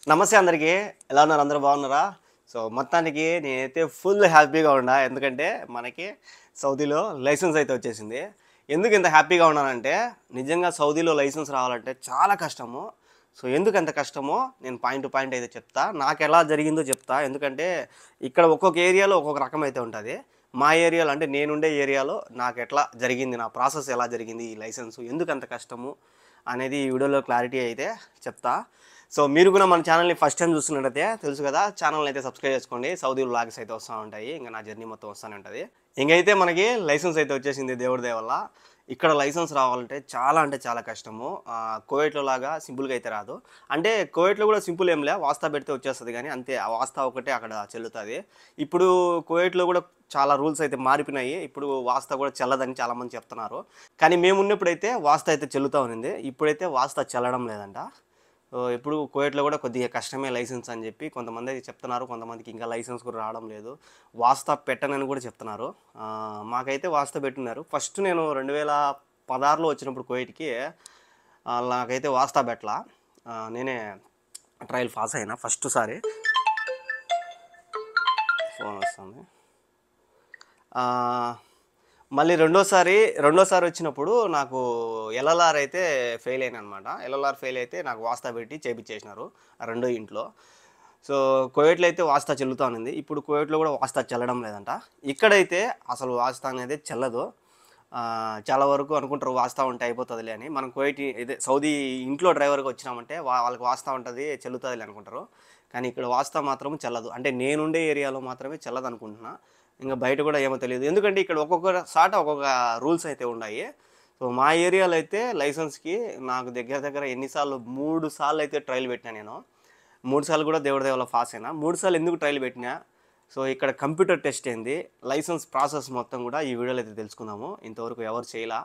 నమస్తే అందరికీ. ఎలా ఉన్నారు? అందరూ బాగున్నారా? సో, మొత్తానికి నేనైతే ఫుల్ హ్యాపీగా ఉన్నా. ఎందుకంటే, మనకి సౌదీలో లైసెన్స్ అయితే వచ్చేసింది. ఎందుకు ఇంత హ్యాపీగా ఉన్నానంటే, నిజంగా సౌదీలో లైసెన్స్ రావాలంటే చాలా కష్టము. సో, ఎందుకు ఎంత కష్టమో నేను పాయింట్ టు పాయింట్ అయితే చెప్తా. నాకెలా జరిగిందో చెప్తా. ఎందుకంటే, ఇక్కడ ఒక్కొక్క ఏరియాలో ఒక్కొక్క రకం అయితే ఉంటది. మా ఏరియాలో అంటే నేనుండే ఏరియాలో నాకెట్లా జరిగింది, నా ప్రాసెస్ ఎలా జరిగింది, ఈ లైసెన్సు ఎందుకు అంత కష్టము అనేది ఈ వీడియోలో క్లారిటీ అయితే చెప్తా. సో మీరు కూడా మన ఛానల్ని ఫస్ట్ టైం చూస్తున్నట్టయితే తెలుసు కదా, ఛానల్ని అయితే సబ్స్క్రైబ్ చేసుకోండి. సౌదీ వ్లాగ్స్ అయితే వస్తూ ఉంటాయి. ఇంకా నా జర్నీ మొత్తం వస్తూనే ఉంటుంది. ఇంకైతే మనకి లైసెన్స్ అయితే వచ్చేసింది దేవుడి దయ వల్ల. ఇక్కడ లైసెన్స్ రావాలంటే చాలా అంటే చాలా కష్టము. కువైట్లో లాగా సింపుల్గా అయితే రాదు. అంటే కువైట్లో కూడా సింపుల్ ఏం లే, వాస్తా పెడితే వచ్చేస్తుంది కానీ అంతే, ఆ వాస్తా ఒకటే అక్కడ చెల్లుతుంది. ఇప్పుడు కువైట్లో కూడా చాలా రూల్స్ అయితే మారిపోయినాయి. ఇప్పుడు వాస్తా కూడా చెల్లదని చాలామంది చెప్తున్నారు. కానీ మేము ఉన్నప్పుడైతే వాస్తా అయితే చెల్లుతూ ఉన్నింది. ఇప్పుడైతే వాస్తా చెల్లడం లేదంట. ఇప్పుడు కువైట్లో కూడా కొద్దిగా కష్టమే లైసెన్స్ అని చెప్పి కొంతమంది అయితే చెప్తున్నారు. కొంతమందికి ఇంకా లైసెన్స్ కూడా రావడం లేదు. వాస్తా పెట్టనని కూడా చెప్తున్నారు. మాకైతే వాస్తా పెట్టున్నారు. ఫస్ట్ నేను 2016లో వచ్చినప్పుడు కువైట్కి నాకైతే వాస్తా పెట్టలా. నేనే ట్రయల్ పాస్ అయినా ఫస్ట్ సారి. ఫోన్ వస్తుంది. మళ్ళీ రెండోసారి వచ్చినప్పుడు నాకు ఎల్ఎల్ఆర్ అయితే ఫెయిల్ అయినా అనమాట. ఎల్ఎల్ఆర్ ఫెయిల్ అయితే నాకు వాస్తా పెట్టి చేపించేసినారు రెండో ఇంట్లో. సో కువైట్లో అయితే వాస్తా చెల్లుతా ఉంది. ఇప్పుడు కువైట్లో కూడా వాస్తా చెల్లడం లేదంట. ఇక్కడైతే అసలు వాస్తా అనేది చెల్లదు. చాలా వరకు అనుకుంటారు వాస్తా ఉంటే అయిపోతుందిలే అని. మనం కువైట్ ఇదే సౌదీ ఇంట్లో డ్రైవర్గా వచ్చినామంటే వాళ్ళకి వాస్తా ఉంటుంది, చెల్లుతుందిలే అనుకుంటారు. కానీ ఇక్కడ వాస్తా మాత్రం చెల్లదు. అంటే నేనుండే ఏరియాలో మాత్రమే చెల్లదు అనుకుంటున్నా. ఇంకా బయట కూడా ఏమో తెలియదు. ఎందుకంటే ఇక్కడ ఒక్కొక్క సాట ఒక్కొక్క రూల్స్ అయితే ఉన్నాయి. సో మా ఏరియాలో అయితే లైసెన్స్కి నాకు దగ్గర దగ్గర ఎన్నిసార్లు 3 సార్లు అయితే ట్రయల్ పెట్టినా నేను. 3 సార్లు కూడా దేవుడి దయ వల్ల పాస్ అయినా. 3 సార్లు ఎందుకు ట్రయల్ పెట్టినా, సో ఇక్కడ కంప్యూటర్ టెస్ట్ ఏంది, లైసెన్స్ ప్రాసెస్ మొత్తం కూడా ఈ వీడియోలో అయితే తెలుసుకుందాము. ఇంతవరకు ఎవరు చేయలా.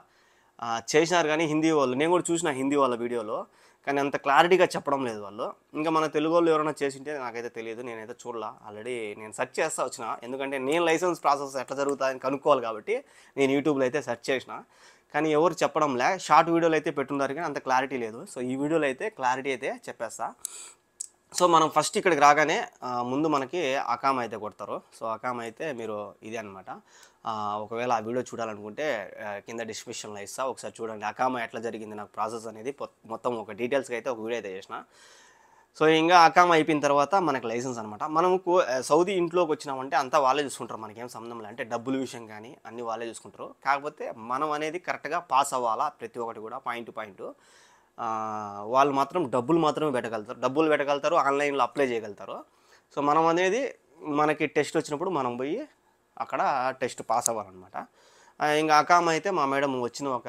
చేసినారు కానీ హిందీ వాళ్ళు, నేను కూడా చూసిన హిందీ వాళ్ళ వీడియోలో, కానీ అంత క్లారిటీగా చెప్పడం లేదు వాళ్ళు. ఇంకా మన తెలుగు వాళ్ళు ఎవరైనా చేసింటే నాకైతే తెలియదు, నేనైతే చూడలా. ఆల్రెడీ నేను సెర్చ్ చేస్తా వచ్చిన, ఎందుకంటే నేను లైసెన్స్ ప్రాసెస్ ఎట్లా జరుగుతుందని కనుక్కోవాలి కాబట్టి నేను యూట్యూబ్లో అయితే సెర్చ్ చేసిన. కానీ ఎవరు చెప్పడంలే. షార్ట్ వీడియోలు అయితే పెట్టున్నారు కానీ అంత క్లారిటీ లేదు. సో ఈ వీడియోలో అయితే క్లారిటీ అయితే చెప్పేస్తా. సో మనం ఫస్ట్ ఇక్కడికి రాగానే ముందు మనకి అకామా అయితే కొడతారు. సో అకామా అయితే మీరు ఇదే అనమాట. ఒకవేళ ఆ వీడియో చూడాలనుకుంటే కింద డిస్క్రిప్షన్లో ఇస్తా, ఒకసారి చూడండి. అకామా ఎట్లా జరిగింది నాకు ప్రాసెస్ అనేది మొత్తం ఒక డీటెయిల్స్గా అయితే ఒక వీడియో అయితే చేసిన. సో ఇంకా అకామా అయిపోయిన తర్వాత మనకి లైసెన్స్ అనమాట. మనము సౌదీ ఇంట్లోకి వచ్చినామంటే అంతా వాళ్ళే చూసుకుంటారు, మనకేం సంబంధం లేదు. అంటే డబ్బుల విషయం కానీ అన్నీ వాళ్ళే చూసుకుంటారు. కాకపోతే మనం అనేది కరెక్ట్గా పాస్ అవ్వాలా, ప్రతి ఒక్కటి కూడా పాయింట్ టు పాయింట్. వాళ్ళు మాత్రం డబ్బులు మాత్రమే పెట్టగలుగుతారు, ఆన్లైన్లో అప్లై చేయగలుగుతారు. సో మనం అనేది మనకి టెస్ట్ వచ్చినప్పుడు మనం పోయి అక్కడ టెస్ట్ పాస్ అవ్వాలన్నమాట. ఇంకా అకామా అయితే మా మేడం వచ్చిన ఒక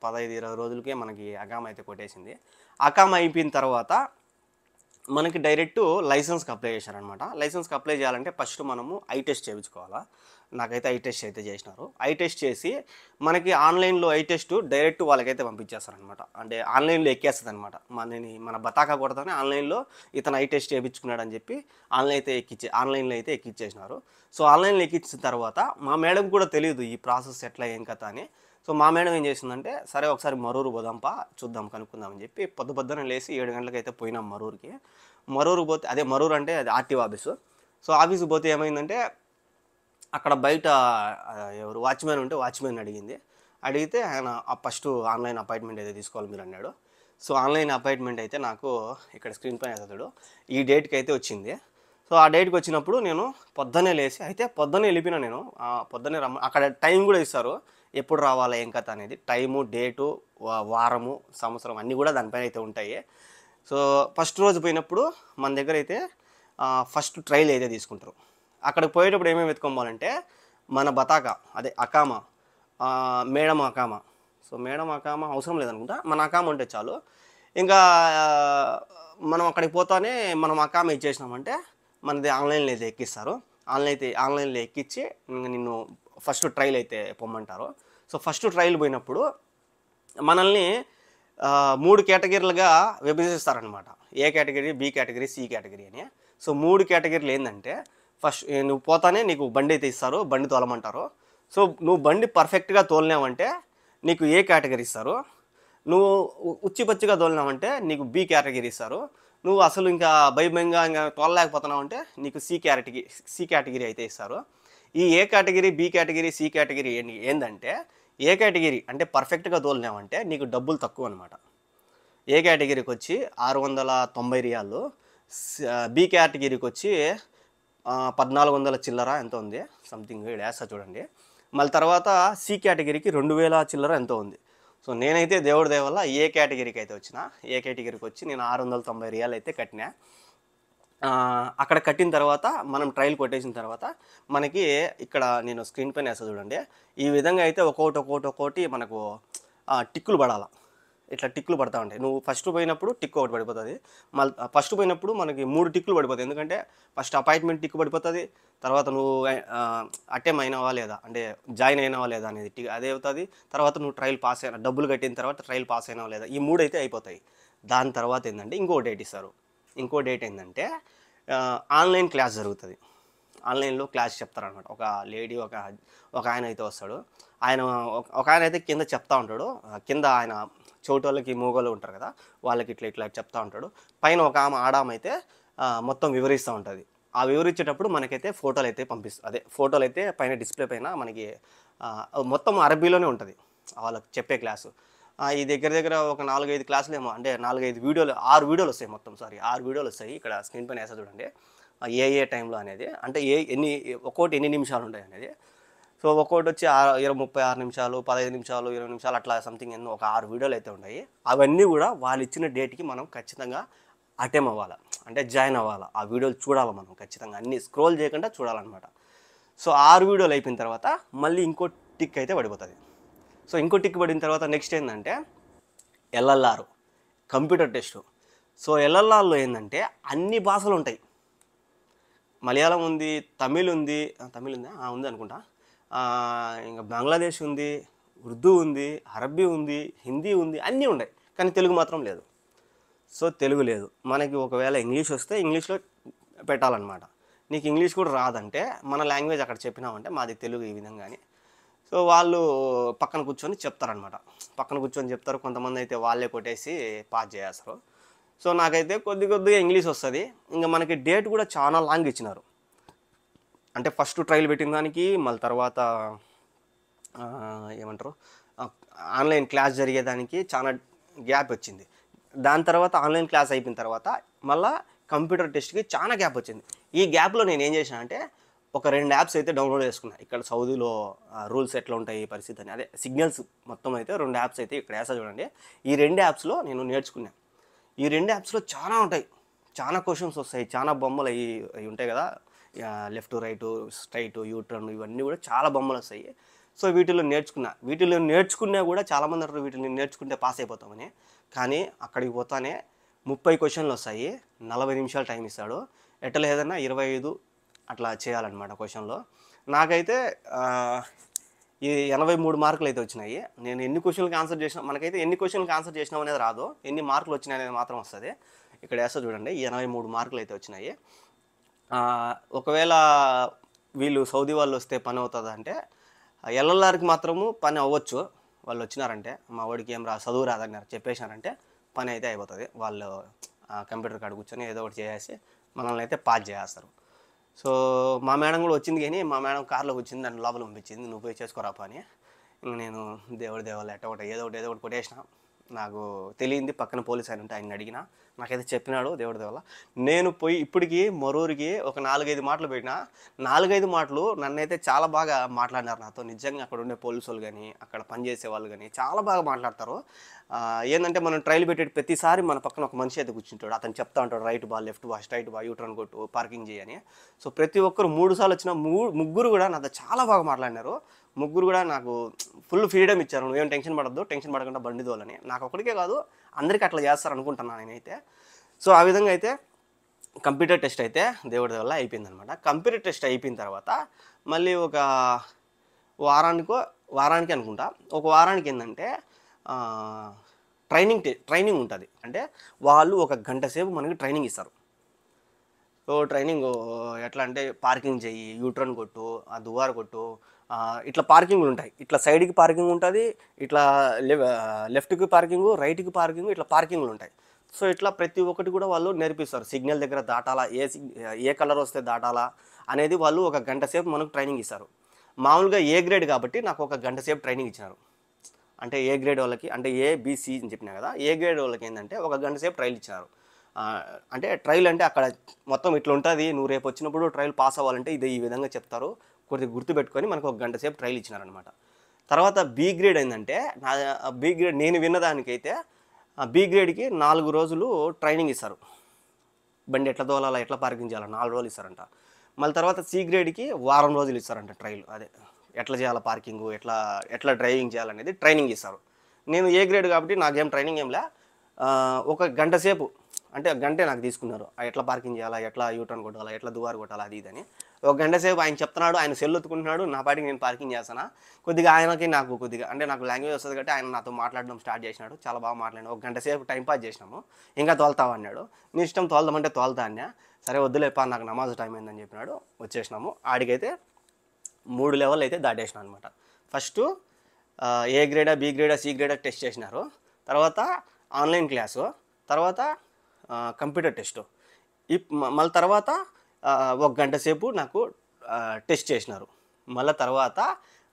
15-20 రోజులకే మనకి అకామా అయితే కొట్టేసింది. అకామా అయిపోయిన తర్వాత మనకి డైరెక్ట్ లైసెన్స్కి అప్లై చేశారనమాట. లైసెన్స్కి అప్లై చేయాలంటే ఫస్ట్ మనము ఐ టెస్ట్ చేయించుకోవాలా. నాకైతే ఐ టెస్ట్ అయితే చేసినారు. ఐ టెస్ట్ చేసి మనకి ఆన్లైన్లో ఐ టెస్ట్ డైరెక్ట్ వాళ్ళకైతే పంపించేస్తారనమాట. అంటే ఆన్లైన్లో ఎక్కేస్తుంది అనమాట. మన బతాకా కొడతానే ఆన్లైన్లో ఇతను ఐ టెస్ట్ చేయించుకున్నాడని చెప్పి ఆన్లైన్లో అయితే ఎక్కిచ్చేసినారు. సో ఆన్లైన్లో ఎక్కించిన తర్వాత మా మేడం కూడా తెలియదు ఈ ప్రాసెస్ ఎట్లా ఏం కథ అని. సో మా మేడం ఏం చేసిందంటే, సరే ఒకసారి మరూరు పోదాంపా, చూద్దాం కనుక్కుందాం అని చెప్పి పొద్దున లేసి 7 గంటలకు అయితే పోయినాం మరూరుకి. మరూరు పోతే అదే మరూరు అంటే అది ఆర్టీఓ ఆఫీసు. సో ఆఫీస్కి పోతే ఏమైందంటే, అక్కడ బయట ఎవరు వాచ్మెన్ ఉంటే వాచ్మెన్ అడిగితే ఆయన ఫస్ట్ ఆన్లైన్ అపాయింట్మెంట్ అయితే తీసుకోవాలి మీరు అన్నాడు. సో ఆన్లైన్ అపాయింట్మెంట్ అయితే నాకు ఇక్కడ స్క్రీన్ పైన అవుతాడు ఈ డేట్కి అయితే వచ్చింది. సో ఆ డేట్కి వచ్చినప్పుడు నేను పొద్దున్నే లేచి అయితే పొద్దున్నే వెళ్ళిపోయినా నేను. పొద్దున్నే అక్కడ టైం కూడా ఇస్తారు, ఎప్పుడు రావాలా ఏం కథ అనేది. టైము, డేటు, వారము, సంవత్సరం అన్నీ కూడా దానిపైన అయితే ఉంటాయి. సో ఫస్ట్ రోజు పోయినప్పుడు మన దగ్గర అయితే ఫస్ట్ ట్రయల్ అయితే తీసుకుంటారు. అక్కడికి పోయేటప్పుడు ఏమేమి ఎత్తుకోవాలంటే, మన బతాకా అదే అకామా, మేడం అకామా. సో మేడం అకామా అవసరం లేదనుకుంటా, మన అకామా ఉంటే చాలు. ఇంకా మనం అక్కడికి పోతానే మనం అకామా ఇచ్చేసినామంటే మనది ఆన్లైన్లో అయితే ఎక్కిస్తారు. ఆన్లైన్లో ఎక్కించి నిన్ను ఫస్ట్ ట్రయల్ అయితే పొమ్మంటారు. సో ఫస్ట్ ట్రయల్ పోయినప్పుడు మనల్ని 3 కేటగిరీలుగా విభజిస్తారనమాట. A category, B category, C category అని. సో 3 కేటగిరీలు ఏంటంటే, ఫస్ట్ నువ్వు పోతానే నీకు బండి అయితే ఇస్తారు, బండి తోలమంటారు. సో నువ్వు బండి పర్ఫెక్ట్గా తోలినావంటే నీకు ఏ కేటగిరీ ఇస్తారు. నువ్వు ఉచ్చిపచ్చిగా తోలినావంటే నీకు బి కేటగిరీ ఇస్తారు. నువ్వు అసలు ఇంకా భయంగా ఇంకా తోలలేకపోతున్నావు అంటే నీకు సి కేటగిరీ అయితే ఇస్తారు. ఈ A category, B category, C category ఏందంటే ఏ కేటగిరీ అంటే పర్ఫెక్ట్‌గా తోలినావంటే నీకు డబ్బులు తక్కువనమాట. ఏ కేటగిరీకి వచ్చి 690 రియాలు, బి కేటగిరీకి వచ్చి 1400 చిల్లర ఎంతో ఉంది సంథింగ్ ఈడ ఏస్తా చూడండి. మళ్ళీ తర్వాత సి కేటగిరీకి 2000 చిల్లర ఎంతో ఉంది. సో నేనైతే దేవుడి దయ వల్ల ఏ కేటగిరీకి అయితే వచ్చిన, ఏ కేటగిరీకి వచ్చి నేను 690 రియాలు అయితే కట్టినా. అక్కడ కట్టిన తర్వాత మనం ట్రయల్ కొట్టేసిన తర్వాత మనకి ఇక్కడ నేను స్క్రీన్ పైన వేస్తా చూడండి. ఈ విధంగా అయితే ఒక్కొక్కటి మనకు టిక్కులు పడాల. ఇట్లా టిక్కులు పడతా ఉంటాయి. నువ్వు ఫస్ట్ పోయినప్పుడు టిక్ ఒకటి పడిపోతుంది. మళ్ళీ ఫస్ట్ పోయినప్పుడు మనకి 3 టిక్కులు పడిపోతాయి. ఎందుకంటే ఫస్ట్ అపాయింట్మెంట్ టిక్ పడిపోతుంది. తర్వాత నువ్వు అటెంప్ట్ అయినావా లేదా, అంటే జాయిన్ అయినావా లేదా అనేది టిక్ అదే అవుతుంది. తర్వాత నువ్వు ట్రయల్ పాస్ అయినా, డబ్బులు కట్టిన తర్వాత ట్రయల్ పాస్ అయినావా లేదా, ఈ 3 అయితే అయిపోతాయి. దాని తర్వాత ఏంటంటే ఇంకో డేట్ ఇస్తారు. ఇంకో డేట్ ఏంటంటే ఆన్లైన్ క్లాస్ జరుగుతుంది. ఆన్లైన్లో క్లాస్ చెప్తారనమాట. ఒక లేడీ ఒక ఆయన అయితే వస్తాడు. ఒక ఆయన అయితే కింద చెప్తా ఉంటాడు. కింద ఆయన చోటోళ్ళకి మూగోళ్ళు ఉంటారు కదా, వాళ్ళకి ఇట్లా చెప్తా ఉంటాడు. పైన ఒక ఆడామ అయితే మొత్తం వివరిస్తూ ఉంటుంది. ఆ వివరించేటప్పుడు మనకైతే ఫోటోలు అయితే అదే ఫోటోలు అయితే పైన డిస్ప్లే పైన మనకి మొత్తం అరబీలోనే ఉంటుంది వాళ్ళకి చెప్పే క్లాసు. ఈ దగ్గర ఒక 4-5 క్లాసులు ఏమో, అంటే 4-5 వీడియోలు, 6 వీడియోలు వస్తాయి మొత్తం. 6 వీడియోలు వస్తాయి. ఇక్కడ స్క్రీన్ పైన వేస్తా చూడండి. ఏ టైంలో అనేది, అంటే ఒక్కోటి ఎన్ని నిమిషాలు ఉంటాయి అనేది. సో ఒక్కోటి వచ్చి 36 నిమిషాలు, 15 నిమిషాలు, 20 నిమిషాలు అట్లా సంథింగ్ ఎన్నో ఒక 6 వీడియోలు అయితే ఉంటాయి. అవన్నీ కూడా వాళ్ళు ఇచ్చిన డేట్కి మనం ఖచ్చితంగా అటెంప్ట్ అవ్వాలి, అంటే జాయిన్ అవ్వాలి. ఆ వీడియోలు చూడాలి మనం ఖచ్చితంగా, అన్నీ స్క్రోల్ చేయకుండా చూడాలన్నమాట. సో 6 వీడియోలు అయిపోయిన తర్వాత మళ్ళీ ఇంకో టిక్ అయితే పడిపోతుంది. సో ఇంకో టిక్ పడిన తర్వాత నెక్స్ట్ ఏంటంటే ఎల్ఎల్ఆర్ కంప్యూటర్ టెస్ట్. సో ఎల్ఎల్ఆర్లో ఏంటంటే అన్ని భాషలు ఉంటాయి. మలయాళం ఉంది, తమిళ్ ఉందా ఉంది అనుకుంటా, ఇంకా బంగ్లాదేశ్ ఉంది, ఉర్దూ ఉంది, అరబ్బీ ఉంది, హిందీ ఉంది, అన్నీ ఉన్నాయి. కానీ తెలుగు మాత్రం లేదు. సో తెలుగు లేదు. మనకి ఒకవేళ ఇంగ్లీష్ వస్తే ఇంగ్లీష్లో పెట్టాలన్నమాట. నీకు ఇంగ్లీష్ కూడా రాదంటే మన లాంగ్వేజ్ అక్కడ చెప్పినామంటే మాది తెలుగు ఈ విధంగా అని. సో వాళ్ళు పక్కన కూర్చొని చెప్తారనమాట. చెప్తారు. కొంతమంది అయితే వాళ్ళే కొట్టేసి పాస్ చేస్తారు. సో నాకైతే కొద్దిగా ఇంగ్లీష్ వస్తుంది. ఇంకా మనకి డేట్ కూడా చాలా లాంగ్ ఇచ్చినారు. అంటే ఫస్ట్ ట్రయల్ పెట్టిన దానికి మళ్ళీ తర్వాత ఏమంటారు ఆన్లైన్ క్లాస్ జరిగేదానికి చాలా గ్యాప్ వచ్చింది. దాని తర్వాత ఆన్లైన్ క్లాస్ అయిపోయిన తర్వాత మళ్ళీ కంప్యూటర్ టెస్ట్కి చాలా గ్యాప్ వచ్చింది. ఈ గ్యాప్లో నేను ఏం చేశాను అంటే ఒక 2 యాప్స్ అయితే డౌన్లోడ్ చేసుకున్నాను. ఇక్కడ సౌదీలో రూల్స్ ఎట్లా ఉంటాయి ఈ పరిస్థితి అని, అదే సిగ్నల్స్ మొత్తం అయితే 2 యాప్స్ అయితే ఇక్కడ వేసా చూడండి. ఈ 2 యాప్స్లో నేను నేర్చుకున్నాను. ఈ 2 యాప్స్లో చాలా ఉంటాయి, చాలా క్వశ్చన్స్ వస్తాయి, చాలా బొమ్మలు అవి ఉంటాయి కదా, లెఫ్ట్ రైట్ స్ట్రైట్ యూటర్న్, ఇవన్నీ కూడా చాలా బొమ్మలు వస్తాయి. సో వీటిలో నేర్చుకున్నా కూడా చాలామంది అంటారు వీటిని నేర్చుకుంటే పాస్ అయిపోతామని. కానీ అక్కడికి పోతానే 30 క్వశ్చన్లు వస్తాయి, 40 నిమిషాలు టైం ఇస్తాడు. ఎట్లా లేదన్నా 25 అట్లా చేయాలన్నమాట క్వశ్చన్లో. నాకైతే ఈ 83 మార్కులు అయితే వచ్చినాయి. నేను ఎన్ని క్వశ్చన్లకి ఆన్సర్ చేసినా, మనకైతే ఎన్ని క్వశ్చన్లకి ఆన్సర్ చేసినాం అనేది రాదు, ఎన్ని మార్కులు వచ్చినాయి అనేది మాత్రం వస్తుంది. ఇక్కడ వేస్తా చూడండి, 83 మార్కులు అయితే వచ్చినాయి. ఒకవేళ వీళ్ళు సౌదీ వాళ్ళు వస్తే పని అవుతుంది అంటే ఎల్ఎల్ఆర్కి మాత్రము పని అవ్వచ్చు. వాళ్ళు వచ్చినారంటే మా వాడికి ఏం చదువు రాదన్నారు చెప్పేశారంటే పని అయితే అయిపోతుంది. వాళ్ళు కంప్యూటర్ కాడ కూర్చొని ఏదో ఒకటి చేసేసి మనల్ని అయితే పాస్ చేస్తారు. సో మా మేడం కూడా వచ్చింది, కానీ మా మేడం కార్లో వచ్చింది, దాన్ని లోపల పంపించింది, నువ్వు పోయి చేసుకోరా అని. ఇంక నేను దేవుడు ఏదో ఒకటి కొట్టేసిన. నాకు తెలియంది పక్కన పోలీస్ ఆయన ఉంటే ఆయన అడిగినా, నాకైతే చెప్పినాడు దేవుడి దేవల్ల. నేను పోయి ఇప్పటికీ మరూరికి ఒక 4-5 మాటలు పెట్టినా. 4-5 మాటలు నన్నైతే చాలా బాగా మాట్లాడినారు నాతో. నిజంగా అక్కడ ఉండే పోలీసు వాళ్ళు కానీ అక్కడ పనిచేసే వాళ్ళు కానీ చాలా బాగా మాట్లాడతారు. ఏంటంటే మనం ట్రైల్ పెట్టే ప్రతిసారి మన పక్కన ఒక మనిషి అయితే కూర్చుంటాడు. అతను చెప్తా ఉంటాడు రైట్ బా, లెఫ్ట్ బా, స్ట్రైట్ బా, యూటర్న్ కొట్టు, పార్కింగ్ చేయని. సో ప్రతి ఒక్కరు 3 సార్లు వచ్చిన ముగ్గురు కూడా నాతో చాలా బాగా మాట్లాడినారు. ముగ్గురు కూడా నాకు ఫుల్ ఫ్రీడమ్ ఇచ్చారు. నువ్వేం టెన్షన్ పడకుండా బండి తోలని. నాకు ఒకరికే కాదు అందరికీ అట్లా చేస్తారు అనుకుంటున్నాను నేనైతే. సో ఆ విధంగా అయితే కంప్యూటర్ టెస్ట్ అయితే దేవుడి వల్ల అయిపోయిందనమాట. కంప్యూటర్ టెస్ట్ అయిపోయిన తర్వాత మళ్ళీ ఒక వారానికి అనుకుంటా, ఒక వారానికి ఏంటంటే ట్రైనింగ్ ఉంటుంది. అంటే వాళ్ళు 1 గంట సేపు మనకి ట్రైనింగ్ ఇస్తారు. సో ట్రైనింగ్ ఎట్లా అంటే పార్కింగ్ చెయ్యి, యూటర్న్ కొట్టు, ఆ దువార కొట్టు, ఇట్లా పార్కింగ్లు ఉంటాయి. ఇట్లా సైడ్కి పార్కింగ్ ఉంటుంది, ఇట్లా లెఫ్ట్కి పార్కింగు, రైట్కి పార్కింగు, ఇట్లా పార్కింగ్లు ఉంటాయి. సో ఇట్లా ప్రతి ఒక్కటి కూడా వాళ్ళు నేర్పిస్తారు. సిగ్నల్ దగ్గర దాటాలా, ఏ కలర్ వస్తే దాటాలా అనేది వాళ్ళు ఒక గంట సేపు మనకు ట్రైనింగ్ ఇస్తారు. మామూలుగా ఏ గ్రేడ్ కాబట్టి నాకు ఒక గంట సేపు ట్రైనింగ్ ఇచ్చినారు. అంటే ఏ గ్రేడ్ వాళ్ళకి అంటే ఏ, బి, సి అని చెప్పినా కదా, ఏ గ్రేడ్ వాళ్ళకి ఏంటంటే ఒక గంట సేపు ట్రైల్ ఇచ్చినారు. అంటే ట్రైల్ అంటే అక్కడ మొత్తం ఇట్లా ఉంటుంది, నువ్వు రేపు వచ్చినప్పుడు ట్రైల్ పాస్ అవ్వాలంటే ఇది ఈ విధంగా చెప్తారు, కొద్దిగా గుర్తుపెట్టుకొని మనకు ఒక గంట సేపు ట్రైల్ ఇచ్చినారనమాట. తర్వాత బి గ్రేడ్ ఏంటంటే బి గ్రేడ్ నేను విన్నదానికైతే బి గ్రేడ్కి 4 రోజులు ట్రైనింగ్ ఇస్తారు. బండి ఎట్లా తోలాలా, ఎట్లా పార్కింగ్ చేయాలా 4 రోజులు ఇస్తారంట. మళ్ళీ తర్వాత సి గ్రేడ్కి వారం రోజులు ఇస్తారంట ట్రైల్. అదే ఎట్లా చేయాలి పార్కింగ్, ఎట్లా ఎట్లా డ్రైవింగ్ చేయాలనేది ట్రైనింగ్ ఇస్తారు. నేను ఏ గ్రేడ్ కాబట్టి నాకేం ట్రైనింగ్ ఏంలే. ఒక గంట సేపు అంటే గంటే నాకు తీసుకున్నారు. ఎట్లా పార్కింగ్ చేయాలా, ఎట్లా యూటర్న్ కొట్టాలా, ఎట్లా దువారు కొట్టాలా అది ఇదని. ఒక గంట సేపు ఆయన చెప్తున్నాడు, ఆయన సెల్ ఎత్తుకుంటున్నాడు, నా పాటికి నేను పార్కింగ్ చేస్తానా. కొద్దిగా ఆయనకి నాకు కొద్దిగా అంటే నాకు లాంగ్వేజ్ వస్తుంది కాబట్టి ఆయన నాతో మాట్లాడడం స్టార్ట్ చేసినాడు. చాలా బాగా మాట్లాడినాడు. ఒక గంట సేపు టైం పాస్ చేసినాము. ఇంకా తోలుతావు అన్నాడు. నీ ఇష్టం తోలుదామంటే తోలుతా అన్నా. సరే వద్దులేపా నాకు నమాజ్ టైం అయిందని చెప్పినాడు. వచ్చేసినాము. ఆడికైతే 3 లెవెల్ అయితే దాటేసినాం అనమాట. ఫస్ట్ ఏ గ్రేడా, బి గ్రేడా, సి గ్రేడా టెస్ట్ చేసినారు. తర్వాత ఆన్లైన్ క్లాసు, తర్వాత కంప్యూటర్ టెస్టు. మళ్ళీ తర్వాత ఒక గంట సేపు నాకు టెస్ట్ చేసినారు. మళ్ళీ తర్వాత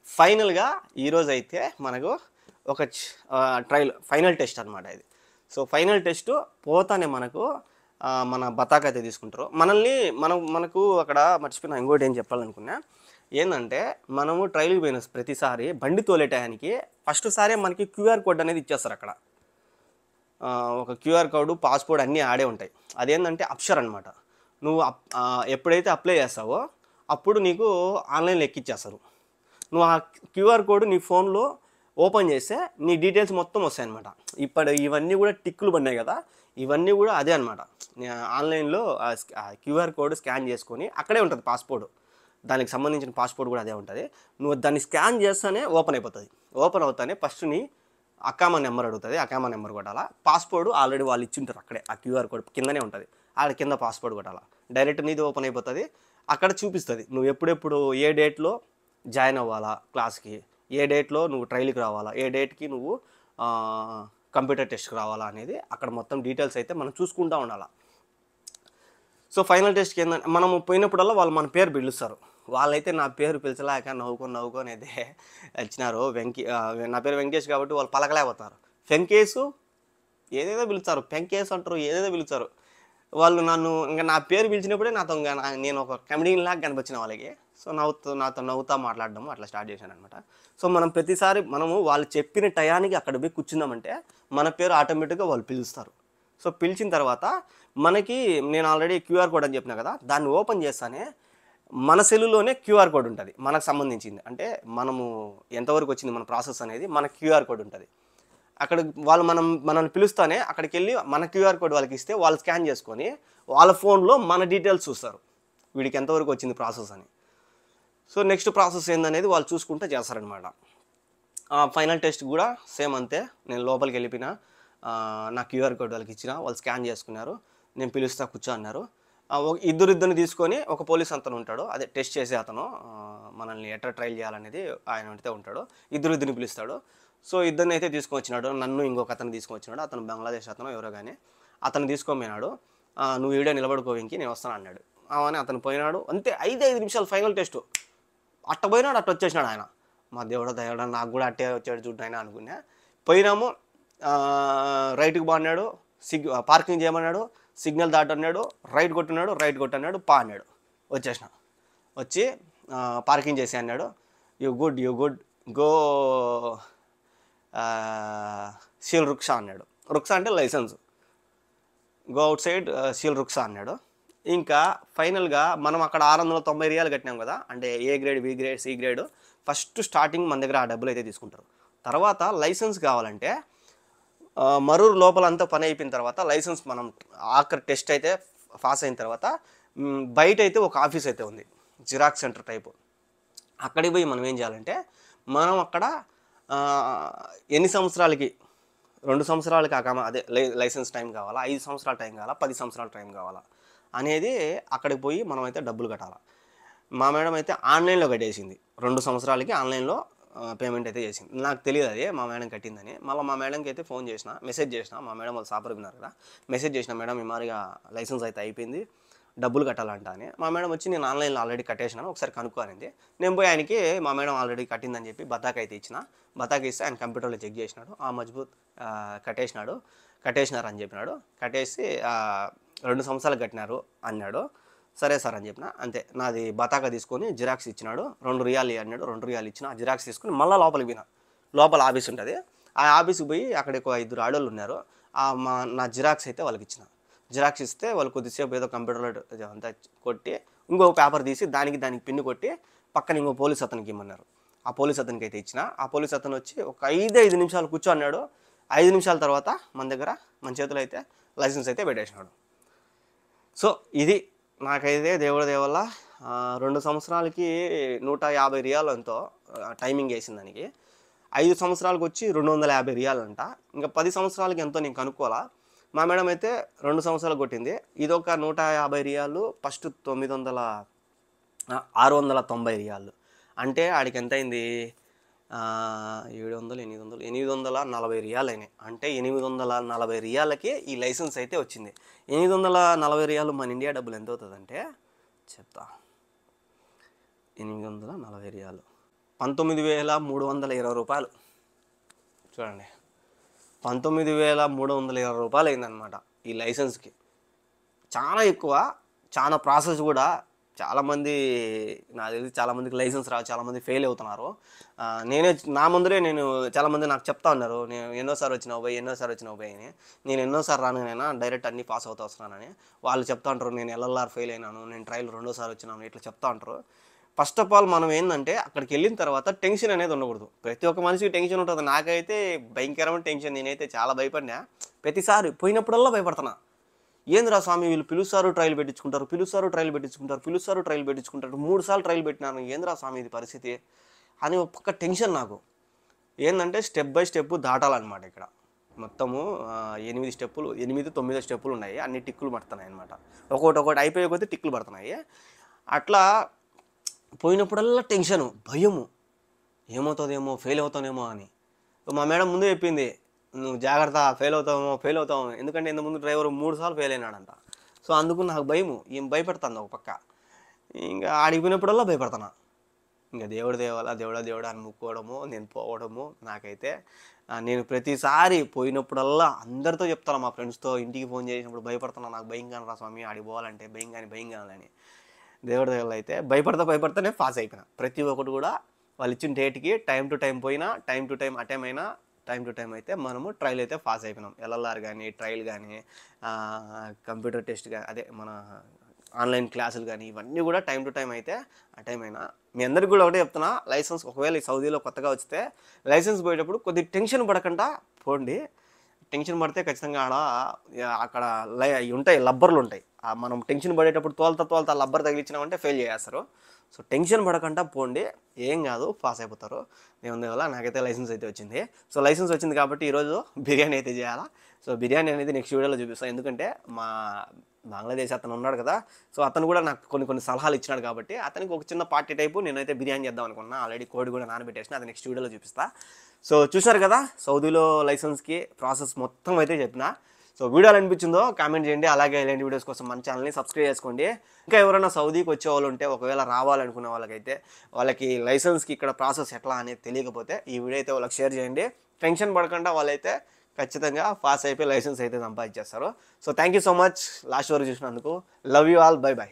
ఫైనల్గా ఈరోజు అయితే మనకు ఒక ట్రయల్ ఫైనల్ టెస్ట్ అనమాట ఇది. సో ఫైనల్ టెస్ట్ పోతానే మనకు మన బతాకా అయితే తీసుకుంటారు మనకు అక్కడ మర్చిపోయినా ఇంకోటి ఏం చెప్పాలనుకున్నా ఏంటంటే మనము ట్రయల్కి పోయిన ప్రతిసారి బండి తోలే టయానికి ఫస్ట్ సారే మనకి క్యూఆర్ కోడ్ అనేది ఇచ్చేస్తారు. అక్కడ ఒక క్యూఆర్ కోడ్, పాస్పోర్ట్ అన్నీ ఆడే ఉంటాయి. అదేంటంటే అప్షర్ అనమాట. నువ్వు ఎప్పుడైతే అప్లై చేస్తావో అప్పుడు నీకు ఆన్లైన్లో ఎక్కిచ్చేస్తారు. నువ్వు ఆ క్యూఆర్ కోడ్ నీ ఫోన్లో ఓపెన్ చేస్తే నీ డీటెయిల్స్ మొత్తం వస్తాయి అనమాట. ఇప్పుడు ఇవన్నీ కూడా టిక్కులు పడినాయి కదా, ఇవన్నీ కూడా అదే అనమాట. ఆన్లైన్లో క్యూఆర్ కోడ్ స్కాన్ చేసుకొని అక్కడే ఉంటుంది పాస్పోర్ట్, దానికి సంబంధించిన పాస్పోర్ట్ కూడా అదే ఉంటుంది. నువ్వు దాన్ని స్కాన్ చేస్తేనే ఓపెన్ అయిపోతుంది. ఓపెన్ అవుతానే ఫస్ట్ నీ అకామా నెంబర్ అడుగుతుంది. అకామా నెంబర్ కొట్టాలా. పాస్పోర్ట్ ఆల్రెడీ వాళ్ళు ఇచ్చింటారు అక్కడే, ఆ క్యూఆర్ కోడ్ కిందనే ఉంటుంది. ఆడ కింద పాస్పోర్ట్ కొట్టాలా. డైరెక్ట్ నీది ఓపెన్ అయిపోతుంది. అక్కడ చూపిస్తుంది నువ్వు ఎప్పుడెప్పుడు ఏ డేట్లో జాయిన్ అవ్వాలా క్లాస్కి, ఏ డేట్లో నువ్వు ట్రైల్కి రావాలా, ఏ డేట్కి నువ్వు కంప్యూటర్ టెస్ట్కి రావాలా అనేది అక్కడ మొత్తం డీటెయిల్స్ అయితే మనం చూసుకుంటూ ఉండాలి. సో ఫైనల్ టెస్ట్కి ఏంటంటే మనము పోయినప్పుడల్లా వాళ్ళు మన పేరు పిలుస్తారు. వాళ్ళైతే నా పేరు పిలిచలేక నవ్వుకొని అయితే వచ్చినారు. నా పేరు వెంకటేష్ కాబట్టి వాళ్ళు పలకలేకపోతారు. వెంకేష్ ఏదేదో పిలుస్తారు, వెంకేష్ అంటారు, ఏదేదో పిలుస్తారు. వాళ్ళు నన్ను ఇంకా నా పేరు పిలిచినప్పుడే నేను ఒక కమెడియన్ లాగా కనిపించిన వాళ్ళకి. సో నాతో నవ్వుతా మాట్లాడడం అట్లా స్టార్ట్ చేశాను అనమాట. సో మనం ప్రతిసారి వాళ్ళు చెప్పిన టయానికి అక్కడ పోయి కూర్చుందామంటే మన పేరు ఆటోమేటిక్గా వాళ్ళు పిలుస్తారు. సో పిలిచిన తర్వాత మనకి నేను ఆల్రెడీ క్యూఆర్ కోడ్ అని చెప్పినా కదా, దాన్ని ఓపెన్ చేస్తానే మన సెల్లులోనే క్యూఆర్ కోడ్ ఉంటుంది మనకు సంబంధించింది. అంటే మనము ఎంతవరకు వచ్చింది మన ప్రాసెస్ అనేది మన క్యూఆర్ కోడ్ ఉంటుంది. అక్కడ వాళ్ళు మనల్ని పిలుస్తానే అక్కడికి వెళ్ళి మన క్యూఆర్ కోడ్ వాళ్ళకి ఇస్తే వాళ్ళు స్కాన్ చేసుకొని వాళ్ళ ఫోన్లో మన డీటెయిల్స్ చూస్తారు, వీడికి ఎంతవరకు వచ్చింది ప్రాసెస్ అని. సో నెక్స్ట్ ప్రాసెస్ ఏందనేది వాళ్ళు చూసుకుంటే చేస్తారనమాట. ఫైనల్ టెస్ట్ కూడా సేమ్ అంతే. నేను లోపలికి వెళ్ళిపోయినా, నా క్యూఆర్ కోడ్ వాళ్ళకి ఇచ్చిన, వాళ్ళు స్కాన్ చేసుకున్నారు. నేను పిలుస్తా కూర్చో అన్నారు. ఇద్దరిని తీసుకొని ఒక పోలీస్ అతను ఉంటాడు, అదే టెస్ట్ చేసే అతను, మనల్ని ఎట్లా ట్రైల్ చేయాలనేది ఆయన అయితే ఉంటాడు. ఇద్దరిని పిలుస్తాడు. సో ఇద్దరిని అయితే తీసుకొచ్చినాడు. నన్ను ఇంకొక అతను తీసుకొచ్చినాడు. అతను బంగ్లాదేశ్ అతను ఎవరో కానీ అతను తీసుకొని నువ్వు వీడియో నిలబడుకోవింకి నేను వస్తాను అన్నాడు. అని అతను పోయినాడు. అంతే 5 నిమిషాలు ఫైనల్ టెస్ట్. అట్ట పోయినాడు, అట్ట వచ్చేసినాడు ఆయన. మా దేవుడో దయడా నాకు కూడా అట్టే వచ్చాడు చూడ్డాయినా అనుకున్నా. పోయినాము. రైట్కి బాగున్నాడు, పార్కింగ్ చేయమన్నాడు, సిగ్నల్ దాటన్నాడు, రైట్ కొట్టన్నాడు, పా అన్నాడు. వచ్చేసిన. వచ్చి పార్కింగ్ చేసి అన్నాడు. యూ గుడ్ గో సీల్ రుక్సా అన్నాడు. రుక్సా అంటే లైసెన్స్. గో అవుట్ సైడ్ సీల్ రుక్సా అన్నాడు. ఇంకా ఫైనల్గా మనం అక్కడ 690 రియాలు కట్టినాం కదా, అంటే A grade, B grade, C grade. First starting మన దగ్గర ఆ డబ్బులు అయితే తీసుకుంటారు. తర్వాత లైసెన్స్ కావాలంటే మరూరు లోపల అంతా పని అయిపోయిన తర్వాత లైసెన్స్ మనం ఆఖరి టెస్ట్ అయితే పాస్ అయిన తర్వాత బయట అయితే ఒక ఆఫీస్ అయితే ఉంది, జిరాక్స్ సెంటర్ టైపు. అక్కడికి పోయి మనం ఏం చేయాలంటే మనం అక్కడ ఎన్ని సంవత్సరాలకి, 2 సంవత్సరాలకి అదే లైసెన్స్ టైం కావాలా, 5 సంవత్సరాల టైం కావాలా, 10 సంవత్సరాల టైం కావాలా అనేది అక్కడికి పోయి మనం అయితే డబ్బులు కట్టాలి. మా మేడం అయితే ఆన్లైన్లో కట్టేసింది. 2 సంవత్సరాలకి ఆన్లైన్లో పేమెంట్ అయితే చేసింది. నాకు తెలియదు అది మా మేడం కట్టిందని. మళ్ళీ మా మేడంకి అయితే ఫోన్ చేసిన, మెసేజ్ చేసిన. మా మేడం వాళ్ళు షాపర్ విన్నారు కదా, మెసేజ్ చేసిన, మేడం ఈ మాదిరిగా లైసెన్స్ అయితే అయిపోయింది, డబ్బులు కట్టాలంట అని. మా మేడం వచ్చి నేను ఆన్లైన్లో ఆల్రెడీ కట్టేసినాను, ఒకసారి కనుక్కో అనింది. నేను పోయి ఆయనకి మా మేడం ఆల్రెడీ కట్టిందని చెప్పి బతాకా అయితే ఇచ్చిన. బతాకా ఇస్తే ఆయన కంప్యూటర్లో చెక్ చేసినాడు, మజ్బూత్ కట్టేసినారు అని చెప్పినాడు. కట్టేసి 2 సంవత్సరాలు కట్టినారు అన్నాడు. సరే సార్ అని చెప్పిన. అంతే, నాది బతాకా తీసుకొని జిరాక్స్ ఇచ్చినాడు. 2 రియాలు అన్నాడు, 2 రియాలు ఇచ్చిన. ఆ జిరాక్స్ తీసుకుని మళ్ళీ లోపలికి పోయినా. లోపల ఆఫీస్ ఉంటుంది, ఆ ఆఫీస్కి పోయి అక్కడ ఒక 5 ఆడోళ్ళు ఉన్నారు. నా జిరాక్స్ అయితే వాళ్ళకి ఇచ్చిన. జిరాక్స్ ఇస్తే వాళ్ళు కొద్దిసేపు ఏదో కంప్యూటర్లో అంతా కొట్టి ఇంకో పేపర్ తీసి దానికి పిన్ను కొట్టి పక్కన ఇంకో పోలీస్ అతనికి ఇమ్మన్నారు. ఆ పోలీస్ అతనికి అయితే ఇచ్చిన. ఆ పోలీస్ అతను వచ్చి ఒక 5 నిమిషాలు కూర్చోన్నాడు. 5 నిమిషాల తర్వాత మన చేతిలో అయితే లైసెన్స్ అయితే పెట్టేసినాడు. సో ఇది నాకైతే దేవుడి దేవల్ల 2 సంవత్సరాలకి 150 రియాలు ఎంతో టైమింగ్ వేసింది దానికి. 5 సంవత్సరాలకు వచ్చి 250 రియాలు అంట. ఇంకా 10 సంవత్సరాలకి ఎంతో నేను కనుక్కోవాలా. మా మేడం అయితే 2 సంవత్సరాలు కొట్టింది. ఇదొక 150 రియాలు, ఫస్ట్ 690 రియాలు. అంటే ఆడికి ఎంత అయింది, 700, 840 రియాలు అయినాయి. అంటే 840 రియాలకి ఈ లైసెన్స్ అయితే వచ్చింది. 840 రియాలు మన ఇండియా డబ్బులు ఎంత అవుతుందంటే చెప్తా. 840 రియాలు 19,320 రూపాయలు. చూడండి, 19,320 రూపాయలు అయిందనమాట ఈ లైసెన్స్కి. చాలా ఎక్కువ, చాలా ప్రాసెస్ కూడా. చాలామంది నాకు తెలిసి చాలామందికి లైసెన్స్ రావు, చాలామంది ఫెయిల్ అవుతున్నారు. నా ముందరే చాలామంది నాకు చెప్తా ఉన్నారు, నేను ఎన్నోసారి వచ్చినావు పోయి అని. నేను ఎన్నోసారి రానునైనా డైరెక్ట్ అన్నీ పాస్ అవుతూ వస్తున్నానని వాళ్ళు చెప్తా ఉంటారు. నేను ఎల్ఎల్ఆర్ ఫెయిల్ అయినాను, నేను ట్రయల్ 2సారి వచ్చినాను, ఇట్లా చెప్తా ఉంటారు. ఫస్ట్ ఆఫ్ ఆల్ మనం ఏంటంటే అక్కడికి వెళ్ళిన తర్వాత టెన్షన్ అనేది ఉండకూడదు. ప్రతి ఒక్క మనిషికి టెన్షన్ ఉంటుంది. నాకైతే భయంకరమైన టెన్షన్, నేనైతే చాలా భయపడినా. ప్రతిసారి పోయినప్పుడల్లా భయపడుతున్నా. ఏంద్రా స్వామి వీళ్ళు పిలుస్తారు ట్రయల్ పెట్టించుకుంటారు 3 సార్లు ట్రయల్ పెట్టినాను, ఏంద్రా స్వామి ఇది పరిస్థితి అని ఒక్క టెన్షన్ నాకు. ఏంటంటే స్టెప్ బై స్టెప్ దాటాలన్నమాట. ఇక్కడ మొత్తము 8 స్టెప్పులు, 9 స్టెప్పులు ఉన్నాయి. అన్ని టిక్కులు పడుతున్నాయి అనమాట. ఒకటి అయిపోయే కొద్దీ టిక్కులు పడుతున్నాయి. అట్లా పోయినప్పుడల్లా టెన్షను, భయము, ఏమవుతుందేమో, ఫెయిల్ అవుతానేమో అని. మా మేడం ముందు చెప్పింది, నువ్వు జాగ్రత్త, ఫెయిల్ అవుతావు. ఎందుకంటే ఇంతకుముందు డ్రైవర్ 3 సార్లు ఫెయిల్ అయినాడంట. సో అందుకు నాకు భయము, ఏం భయపడుతుంది ఒక పక్క. ఇంకా ఆడిపోయినప్పుడల్లా భయపడుతున్నా. ఇంకా దేవుడా అని ముక్కోవడము, నేను పోవడము. నాకైతే నేను ప్రతిసారి పోయినప్పుడల్లా అందరితో చెప్తాను, మా ఫ్రెండ్స్తో, ఇంటికి ఫోన్ చేసినప్పుడు భయపడుతున్నా, నాకు భయం కానీ రా స్వామి, ఆడిపోవాలంటే భయం కాని. దేవుడి దేవుళ్ళు అయితే భయపడతానే పాస్ అయిపోయినా. ప్రతి ఒక్కటి కూడా వాళ్ళు ఇచ్చిన డేట్కి టైం టు టైం పోయినా, టైం టు టైం అటెండ్ అయినా, టైం టు టైం అయితే మనము ట్రయల్ అయితే పాస్ అయిపోయినాం. ఎల్ఎల్ఆర్ కానీ, ట్రయల్ కానీ, కంప్యూటర్ టెస్ట్ కానీ, అదే మన ఆన్లైన్ క్లాసులు కానీ, ఇవన్నీ కూడా టైం టు టైం అయితే అటెండ్ అయినా. మీ అందరికీ కూడా ఒకటే చెప్తున్నా, లైసెన్స్ ఒకవేళ సౌదీలో కొత్తగా వస్తే లైసెన్స్ పోయేటప్పుడు కొద్ది టెన్షన్ పడకుండా పోండి. టెన్షన్ పడితే ఖచ్చితంగా అక్కడ ఉంటాయి, లబ్బర్లు ఉంటాయి. మనం టెన్షన్ పడేటప్పుడు తోలుతా లబ్బర్ తగిలించినామంటే ఫెయిల్ చేస్తారు. సో టెన్షన్ పడకుండా పోండి, ఏం కాదు, పాస్ అయిపోతారు. దేవుని వల్ల నాకైతే లైసెన్స్ అయితే వచ్చింది. సో లైసెన్స్ వచ్చింది కాబట్టి ఈరోజు బిర్యానీ అయితే చేయాలా. సో బిర్యానీ అనేది నెక్స్ట్ వీడియోలో చూపిస్తాను. ఎందుకంటే మా బంగ్లాదేశ్ అతను ఉన్నాడు కదా, సో అతను కూడా నాకు కొన్ని సలహాలు ఇచ్చినాడు కాబట్టి అతనికి ఒక చిన్న పార్టీ టైపు నేనైతే బిర్యానీ చేద్దాం అనుకున్నా. ఆల్రెడీ కోడి కూడా నానబెట్టేసిన, అది నెక్స్ట్ వీడియోలో చూపిస్తా. సో చూశారు కదా, సౌదీలో లైసెన్స్కి ప్రాసెస్ మొత్తం అయితే చెప్పిన. సో వీడియోలు అనిపించిందో కామెంట్ చేయండి. అలాగే ఇలాంటి వీడియోస్ కోసం మన ఛానల్ని సబ్స్క్రైబ్ చేసుకోండి. ఇంకా ఎవరైనా సౌదీకి వచ్చే వాళ్ళు ఉంటే, ఒకవేళ రావాలనుకునే వాళ్ళకి లైసెన్స్కి ఇక్కడ ప్రాసెస్ ఎట్లా అనేది తెలియకపోతే ఈ వీడియో అయితే వాళ్ళకి షేర్ చేయండి. టెన్షన్ పడకుండా వాళ్ళైతే ఖచ్చితంగా పాస్ అయిపోయి లైసెన్స్ అయితే సంపాదించేస్తారు. So thank you so much last వరకు చూసినందుకు. Love you all, by.